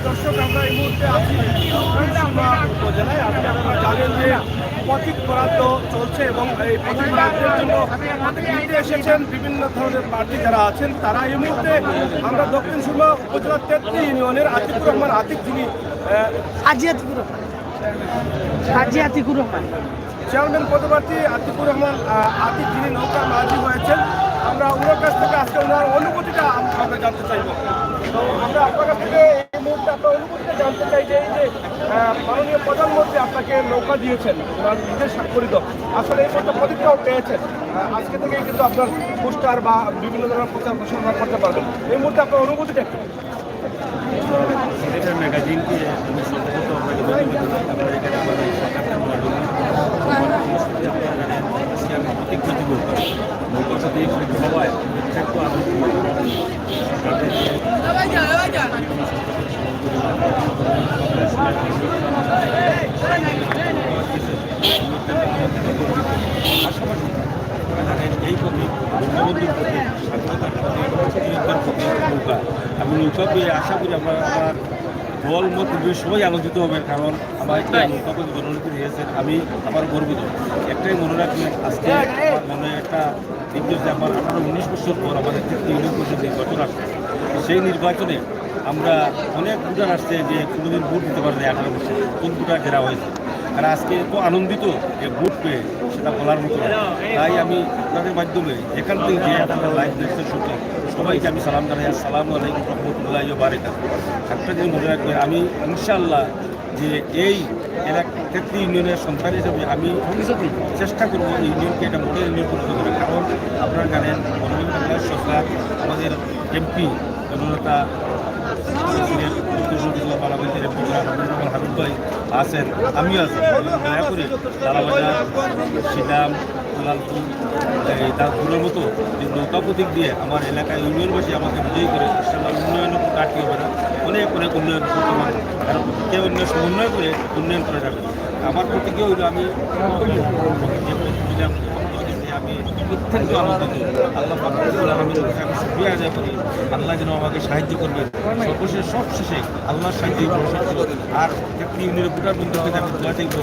দর্শক, আমরা এই মুহূর্তে আছি উপজেলায়। আপনারা জানেন যে পথিক বরাদ্দ চলছে এবং এই পথিক বরাদ্দের জন্য দিতে এসেছেন বিভিন্ন ধরনের প্রার্থী যারা আছেন তারা। এই মুহূর্তে আমরা দক্ষিণ সুরমা উপজেলার 33 ইউনিয়নের আতিকুর রহমান আতিক, যিনি চেয়ারম্যান পদপ্রার্থী আতিকুর রহমান আতিক, যিনি নৌকার মাঝি হয়েছেন। আমরা ওনার কাছ থেকে আজকে ওনার অনুভূতিটা আমরা জানতে চাইব। তো আমরা আপনার কাছ থেকে এই মুহূর্তে আপনার অনুভূতিটা জানতে চাই যে এই যে মাননীয় প্রধানমন্ত্রী আপনাকে নৌকা দিয়েছেন ওনার নিজের স্বাক্ষরিত, আসলে এই মতো প্রতিক্রিয়াও পেয়েছেন। আজকে থেকেই কিন্তু আপনার পোস্টার বা বিভিন্ন ধরনের প্রচার প্রসারণা করতে পারবেন। এই মুহূর্তে আপনার অনুভূতিটা একটু ম্যাগাজিনকে আমি সম্ভবত আমি প্রতিজ্ঞা দিব নৌকার সাথে সবাই এই পথে বঙ্গবন্ধুর পথে স্বাধীনতার পথে মুক্তিযুদ্ধের পথে নৌকা। আমি নৌকা পেয়ে আশা করি আমার দল মত সবাই আলোচিত হবে, কারণ আমার একটা নৌকাপতি জননীতি হয়েছেন। আমি আমার গর্বিত। একটাই মনে রাখবেন, আজকে আমার মনে একটা নির্দেশ যে আমার 18-19 বছর পর আমাদের ইউনিয়ন পরিষদ নির্বাচন আসছে। সেই নির্বাচনে আমরা অনেক ভোটার আসছে যে কোনোদিন ভোট দিতে পারে না 18 বছর, কোন ভোটার ঘেরা হয়েছে। আর আজকে এত আনন্দিত যে ভোট পেয়ে সেটা বলার মতো। তাই আমি আপনাদের মাধ্যমে এখান থেকে যে আপনারা লাইভ দেখছেন শুনছেন সবাইকে আমি সালাম জানাই। আসসালামু আলাইকুম রহমতুল্লাহি ওয়া বারাকাতুহু। একটা জিনিস মনে রাখবেন, আমি ইনশাআল্লাহ যে এই এলাকা 33 ইউনিয়নের সন্তান হিসেবে আমি চেষ্টা করবো ইউনিয়নকে একটা মডেল ইউনিয়ন পরিণত করে। কারণ আপনারা জানেন বাংলাদেশ সরকার আমাদের এমপি জননেতা হাবিব ভাই আছেন, আমিও আছি। দয়া করে তালাবাজার, শিলাম, লালপুর, দাসপুরের মতো যে নৌকা প্রতীক দিয়ে আমার এলাকায় ইউনিয়নবাসী আমাকে বিজয়ী করে উন্নয়নের কাটতে হবে না, অনেক অনেক উন্নয়ন করতে পারবে। কারণ কে অন্যান্য সমন্বয় করে উন্নয়ন করে যাবে। আমার প্রতিজ্ঞা হইল আমি আমি অত্যন্ত আনন্দিত। আল্লাহ আমি সুক্রিয়া আদায় করি। আল্লাহ যেন আমাকে সাহায্য করবেন। সর্বশেষ সবশেষে আল্লাহর সাহায্য আর একটি ইউনিয়নের ভোটার বন্ধুকে আমি দোয়া চাইব,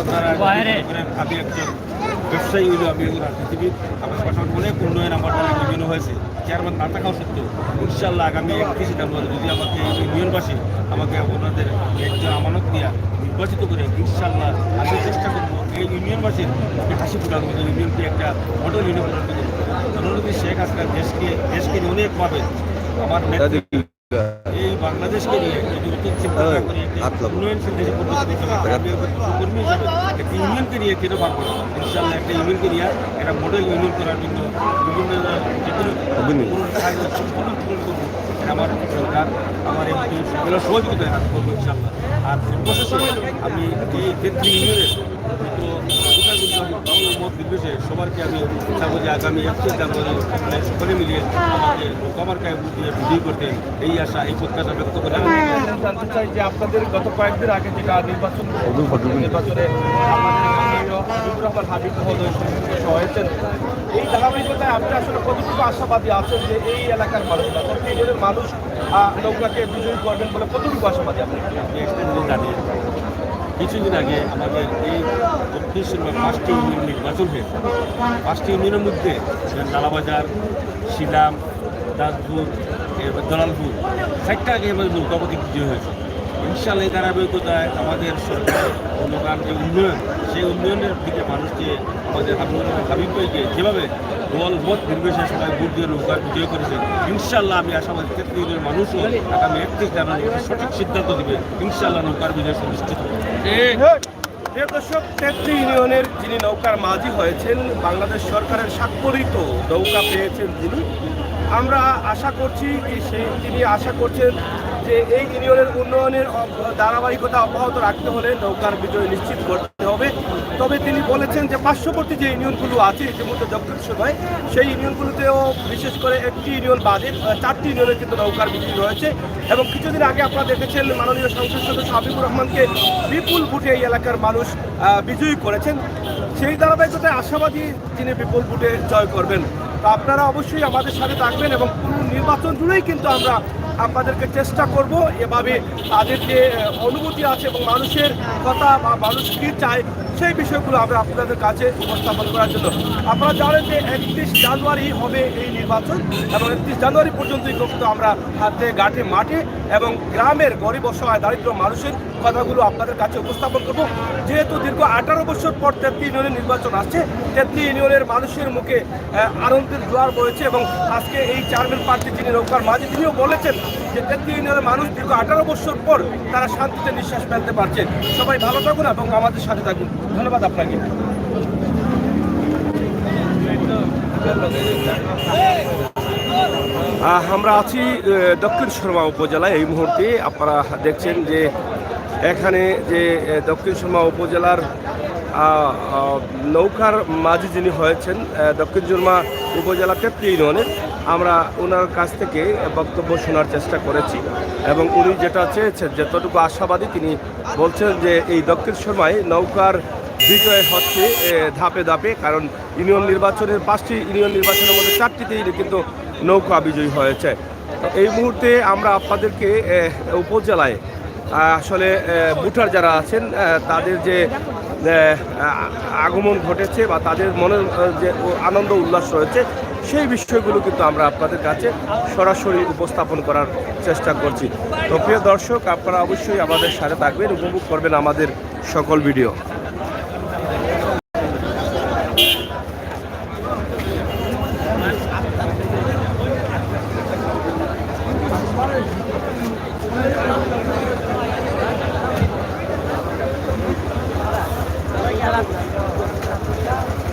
আপনারা আমি একজন ব্যবসায়ী হইল, আমি একজন রাজনীতিবিদ। আমার পাশাপাশি অনেক উন্নয়ন আমার দ্বারা বিভিন্ন হয়েছে। চেয়ারম্যান না থাকাও সত্ত্বেও ইনশাআল্লাহ আগামী 31 জানুয়ারি যদি আমাকে ইউনিয়নবাসী আমাকে ওনাদের একজন আমানত দেওয়া নির্বাচিত করে ইনশাআল্লাহ আমি চেষ্টা করবো এই ইউনিয়নবাসীর হাসি ফোটার মতো ইউনিয়নকে একটা মডেল ইউনিয়ন পরিণত করবো। জননেত্রী শেখ হাসিনা দেশকে নিয়ে অনেক পাবে। আমার এই বাংলাদেশকে নিয়ে যদি উত্তর চিন্তা না করি উন্নয়নশীল দেশে কর্মী হিসাবে একটা ইউনিয়নকে নিয়ে কেন পারবো না। ইনশাআল্লাহ একটা ইউনিয়নকে নিয়ে একটা মডেল ইউনিয়ন করার জন্য বিভিন্ন আমার সরকার আমার এমপি সকলের সহযোগিতায় হাত করবো ইনশাআল্লাহ। আর সর্বশেষে আমি এই 33 ইউনিয়নের মত নির্বিশেষে সবারকে আমি চাবো যে আগামী 31 জানুয়ারি সকলে মিলিয়ে আমাকে কমার গায়ে বুঝ দিয়ে বিজয়ী করতে এই আশা এই প্রত্যাশা ব্যক্ত করে জানতে চাই যে আপনাদের গত কয়েকদিন আগে যেটা নির্বাচনে হাবিব মহোদয় হয়েছেন, এই ধারাবাহিকতায় আপনি আসলে কতটুকু আশাবাদী আছেন যে এই এলাকার মানুষ নৌকাকে বিজয়ী করবেন বলে কতটুকু আশাবাদী আপনি? জানিয়ে কিছুদিন আগে আমাদের এই দক্ষিণ সুরমার 5টি ইউনিয়ন নির্বাচন হয়েছে। 5টি ইউনিয়নের মধ্যে তালাবাজার, শিলাম, দাসপুর, দলালপুর 4টা আগে আমাদের নৌকা প্রতীক বিজয় হয়েছে। ইনশাআল্লাহ এই ধারাবাহিকতায় আমাদের সরকার অনুদান যে উন্নয়ন, সেই উন্নয়নের দিকে মানুষকে আমাদের হাবিব ভাইকে যেভাবে দল মত নির্বিশেষে সবাই ভোট দিয়ে নৌকা বিজয় করেছে, ইনশাআল্লাহ আমি আশাবাদী 33 ইউনিয়নের মানুষও আগামী 31 জানুয়ারি সঠিক সিদ্ধান্ত দিবে। ইনশাআল্লাহ নৌকার বিজয় সুনিশ্চিত হবে। দর্শক, 33 ইউনিয়নের যিনি নৌকার মাঝি হয়েছেন, বাংলাদেশ সরকারের স্বাক্ষরিত নৌকা পেয়েছেন তিনি। আমরা আশা করছি তিনি আশা করছেন যে এই ইউনিয়নের উন্নয়নের ধারাবাহিকতা অব্যাহত রাখতে হলে নৌকার বিজয় নিশ্চিত করতে হবে। তবে তিনি বলেছেন যে পার্শ্ববর্তী যে ইউনিয়নগুলো আছে ইতিমধ্যে দক্ষিণ সুরমায়, সেই ইউনিয়নগুলোতেও বিশেষ করে একটি ইউনিয়ন বাদে 4টি ইউনিয়নে কিন্তু নৌকার বিজয়ী রয়েছে। এবং কিছুদিন আগে আপনারা দেখেছেন মাননীয় সংসদ সদস্য হাবিবুর রহমানকে বিপুল ভোটে এই এলাকার মানুষ বিজয়ী করেছেন। সেই ধারাবাহিকতায় আশাবাদী তিনি বিপুল ভোটে জয় করবেন। তো আপনারা অবশ্যই আমাদের সাথে থাকবেন এবং পুরো নির্বাচন জুড়েই কিন্তু আমরা আপনাদেরকে চেষ্টা করব এভাবে তাদের যে অনুভূতি আছে এবং মানুষের কথা বা মানুষ কী চায় সেই বিষয়গুলো আমরা আপনাদের কাছে উপস্থাপন করার জন্য। আপনারা জানেন যে 31 জানুয়ারি হবে এই নির্বাচন এবং 31 জানুয়ারি পর্যন্তই কিন্তু আমরা হাতে ঘাটে মাঠে এবং গ্রামের গরিব অসহায় দারিদ্র মানুষের কথাগুলো আপনাদের কাছে উপস্থাপন করব। যেহেতু দীর্ঘ 18 বছর পর 33 ইউনিয়নের নির্বাচন আসছে, 33 ইউনিয়নের মানুষের মুখে আনন্দের জোয়ার বয়েছে এবং আজকে এই চেয়ারম্যান প্রার্থী যিনি নৌকার মাঝি তিনিও বলেছেন যে 33 ইউনিয়নের মানুষ দীর্ঘ 18 বছর পর তারা শান্তিতে নিঃশ্বাস ফেলতে পারছেন। সবাই ভালো থাকুন এবং আমাদের সাথে থাকুন। ধন্যবাদ আপনাকে। আমরা আছি দক্ষিণ সুরমা উপজেলায়। এই মুহূর্তে আপনারা দেখছেন যে এখানে যে দক্ষিণ সুরমা উপজেলার নৌকার মাঝি যিনি হয়েছেন দক্ষিণ সুরমা উপজেলা 33 ইউনিয়নের, আমরা ওনার কাছ থেকে বক্তব্য শোনার চেষ্টা করেছি এবং উনি যেটা চেয়েছেন যতটুকু আশাবাদী তিনি বলছেন যে এই দক্ষিণ সুরমায় নৌকার বিজয় হচ্ছে ধাপে ধাপে, কারণ ইউনিয়ন নির্বাচনের 5টি ইউনিয়ন নির্বাচনের মধ্যে 4টিতেই কিন্তু নৌকা বিজয়ী হয়েছে। এই মুহূর্তে আমরা আপনাদেরকে উপজেলায় আসলে ভোটার যারা আছেন তাদের যে আগমন ঘটেছে বা তাদের মনের যে আনন্দ উল্লাস রয়েছে সেই বিষয়গুলো কিন্তু আমরা আপনাদের কাছে সরাসরি উপস্থাপন করার চেষ্টা করছি। তো প্রিয় দর্শক, আপনারা অবশ্যই আমাদের সাথে থাকবেন, উপভোগ করবেন আমাদের সকল ভিডিও।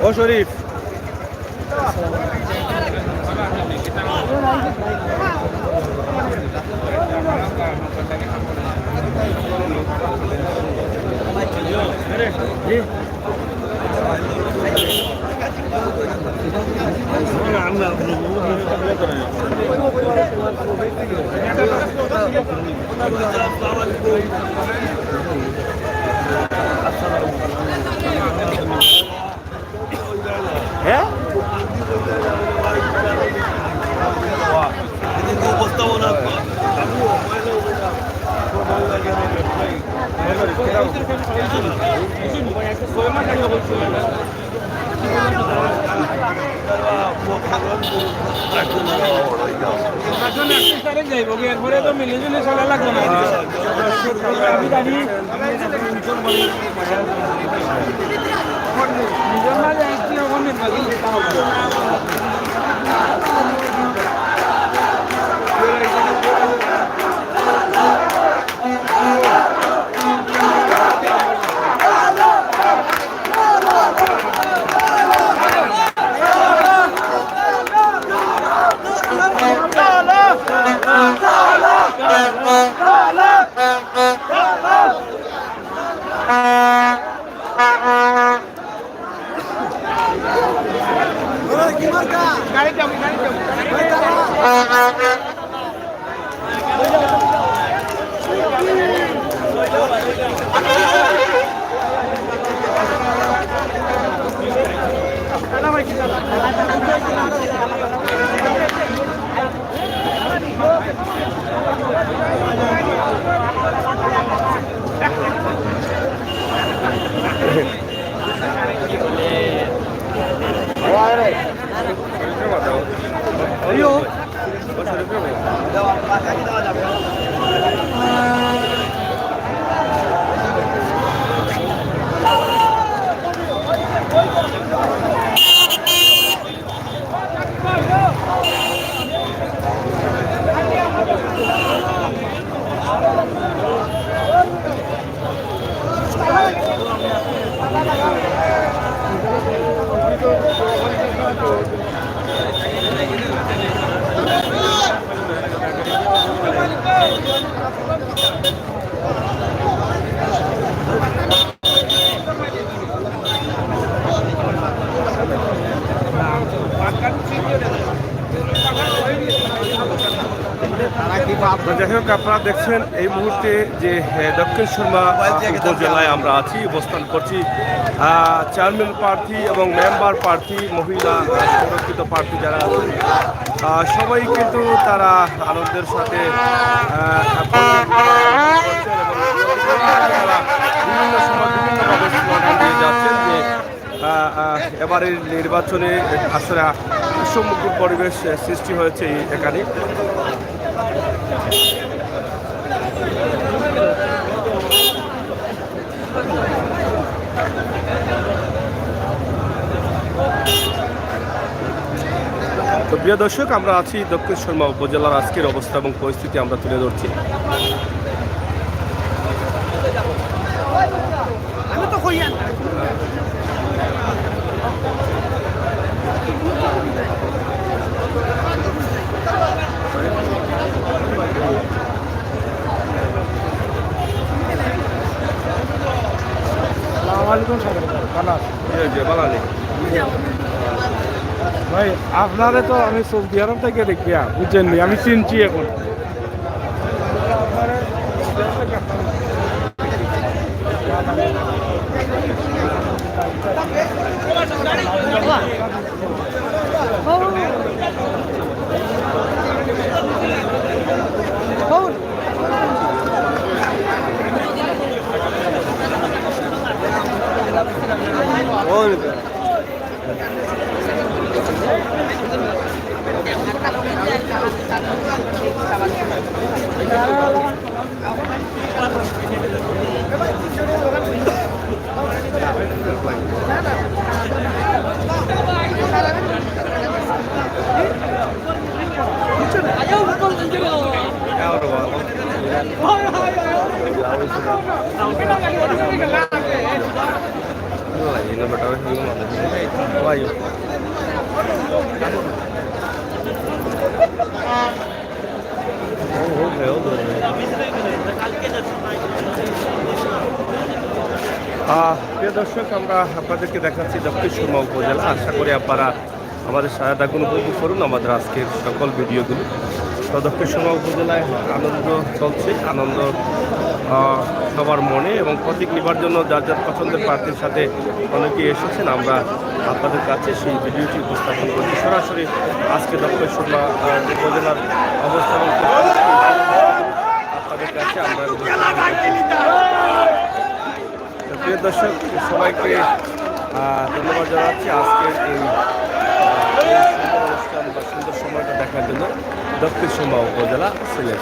ও শরীফ, হ্যাঁ এরপরে তো মিলে জুলে চলা লাগবে না। নিজের মাঝে একটি রকম নির্বাচন দিতে হবে। যাই হোক, আপনারা দেখছেন এই মুহূর্তে যে দক্ষিণ সুরমা উপজেলায় আমরা আছি, অবস্থান করছি। চেয়ারম্যান প্রার্থী এবং মেম্বার প্রার্থী, মহিলা সংরক্ষিত প্রার্থী যারা আছেন সবাই কিন্তু তারা আনন্দের সাথে বিভিন্ন সময় বিভিন্নভাবে স্লোগান দিয়ে যাচ্ছেন যে এবারের নির্বাচনে আসলে উৎসবমুখর পরিবেশ সৃষ্টি হয়েছে এখানে। তো প্রিয় দর্শক, আমরা আছি দক্ষিণ সুরমা উপজেলার আজকের অবস্থা এবং পরিস্থিতি আমরা তুলে ধরছি। আসসালামাইকুম সাগর ভালো আছেন? বাঙালি ভাই আপনারে তো আমি সৌদি আরব থেকে দেখি, বুঝছেননি, আমি চিনছি এখন। প্রিয় দর্শক, আমরা আপনাদেরকে দেখাচ্ছি দক্ষিণ সুরমা উপজেলা। আশা করি আপনারা আমাদের সহায়তাগুলো উপভোগ করুন আমাদের আজকের সকল ভিডিওগুলো। তো দক্ষিণ সুরমা উপজেলায় আনন্দ চলছে, আনন্দ সবার মনে, এবং প্রতীক নেবার জন্য যার যার পছন্দের প্রার্থীর সাথে অনেকেই এসেছেন। আমরা আপনাদের কাছে সেই ভিডিওটি উপস্থাপন করছি সরাসরি আজকে দক্ষিণ সুরমা উপজেলার অবস্থান আপনাদের কাছে আমরা। প্রিয় দর্শক, সবাইকে ধন্যবাদ জানাচ্ছি আজকের এই সুন্দর অনুষ্ঠান বা সুন্দর সময়টা দেখার জন্য দক্ষিণ সুরমা উপজেলা সিলেট।